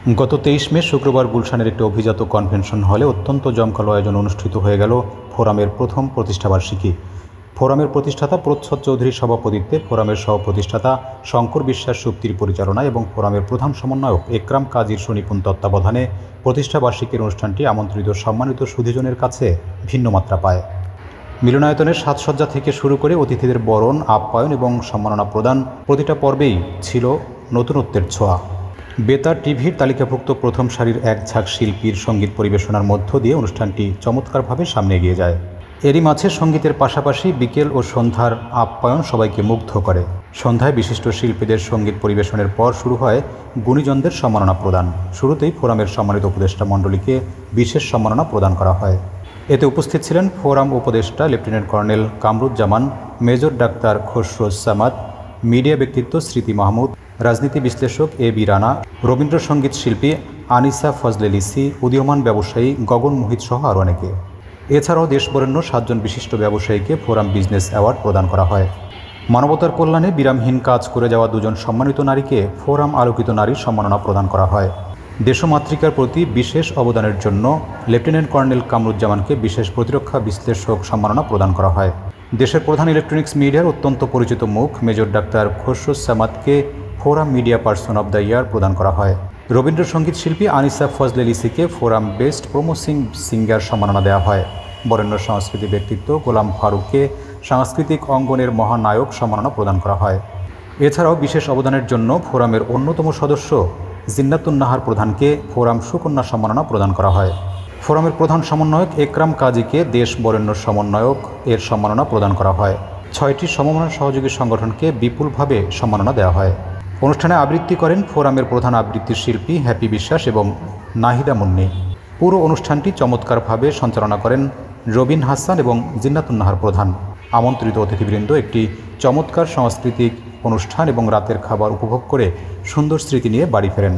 গত 23 মে শুক্রবার গুলশানের একটি অভিজাত কনভেনশন হলে অত্যন্ত জমকালো আয়োজন অনুষ্ঠিত হয়ে গেল ফোরামের প্রথম প্রতিষ্ঠাবার্ষিকী। ফোরামের প্রতিষ্ঠাতা প্রচ্ছদ চৌধুরীর সভাপতিত্বে, ফোরামের সহ-প্রতিষ্ঠাতা শঙ্কর বিশ্বাস সুপ্তির পরিচালনায় এবং ফোরামের প্রধান সমন্বয়ক একরাম কাজীর সুনিপুণ তত্ত্বাবধানে প্রতিষ্ঠাবার্ষিকীর অনুষ্ঠানটি আমন্ত্রিত সম্মানিত সুধীজনের কাছে ভিন্ন মাত্রা পায়। মিলনায়তনের সাজসজ্জা থেকে শুরু করে অতিথিদের বরণ, আপ্যায়ন এবং সম্মাননা প্রদান, প্রতিটা পর্বেই ছিল নতুনত্বের ছোঁয়া। বেতার টিভির তালিকাভুক্ত প্রথম সারির এক ঝাঁক শিল্পীর সঙ্গীত পরিবেশনার মধ্য দিয়ে অনুষ্ঠানটি চমৎকারভাবে সামনে এগিয়ে যায়। এরই মাঝে সঙ্গীতের পাশাপাশি বিকেল ও সন্ধ্যার আপ্যায়ন সবাইকে মুগ্ধ করে। সন্ধ্যায় বিশিষ্ট শিল্পীদের সঙ্গীত পরিবেশনের পর শুরু হয় গুণীজনদের সম্মাননা প্রদান। শুরুতেই ফোরামের সম্মানিত উপদেষ্টা মণ্ডলীকে বিশেষ সম্মাননা প্রদান করা হয়। এতে উপস্থিত ছিলেন ফোরাম উপদেষ্টা lieutenant colonel Kamruzzaman, major doctor Khasruz Samad, media ব্যক্তিত্ব স্মৃতি মাহমুদ, রাজনীতি বিশ্লেষক এ বি রানা, রবীন্দ্রসঙ্গীত শিল্পী আনিসা ফজলে লিসি, উদীয়মান ব্যবসায়ী গগন মোহিত সহ আরও অনেকে। এছাড়াও দেশবরেণ্য 7 জন বিশিষ্ট ব্যবসায়ীকে ফোরাম বিজনেস অ্যাওয়ার্ড প্রদান করা হয়। মানবতার কল্যাণে বিরামহীন কাজ করে যাওয়া 2 জন সম্মানিত নারীকে ফোরাম আলোকিত নারীর সম্মাননা প্রদান করা হয়। দেশমাতৃকার প্রতি বিশেষ অবদানের জন্য লেফটেন্যান্ট কর্নেল কামরুজ্জামানকে বিশেষ প্রতিরক্ষা বিশ্লেষক সম্মাননা প্রদান করা হয়। দেশের প্রধান ইলেকট্রনিক্স মিডিয়ার অত্যন্ত পরিচিত মুখ মেজর ডাক্তার খসরুজ সামাদকে forum media person of the year প্রদান করা হয়। রবীন্দ্রসঙ্গীত শিল্পী আনিসা ফজলে লিসিকে ফোরাম বেস্ট প্রমোসিং সিঙ্গার সম্মাননা দেওয়া হয়। বরেণ্য সংস্কৃতি ব্যক্তিত্ব গোলাম ফারুককে সাংস্কৃতিক অঙ্গনের মহানায়ক সম্মাননা প্রদান করা হয়। এছাড়াও বিশেষ অবদানের জন্য ফোরামের অন্যতম সদস্য জিন্নাতুন নাহার প্রধানকে ফোরাম সুকন্যা সম্মাননা প্রদান করা হয়। ফোরামের প্রধান সমন্বয়ক একরাম কাজীকে দেশ বরেণ্য সমন্বয়ক এর সম্মাননা প্রদান করা হয়। 6টি সমমনা সহযোগী সংগঠনকে বিপুলভাবে সম্মাননা দেওয়া হয়। অনুষ্ঠানে আবৃত্তি করেন ফোরামের প্রধান আবৃত্তি শিল্পী হ্যাপি বিশ্বাস এবং নাহিদা মুন্নি। পুরো অনুষ্ঠানটি চমৎকারভাবে সঞ্চালনা করেন রবিন হাসান এবং জিন্নাতুন নাহার প্রধান। আমন্ত্রিত অতিথিবৃন্দ একটি চমৎকার সাংস্কৃতিক অনুষ্ঠান এবং রাতের খাবার উপভোগ করে সুন্দর স্মৃতি নিয়ে বাড়ি ফেরেন।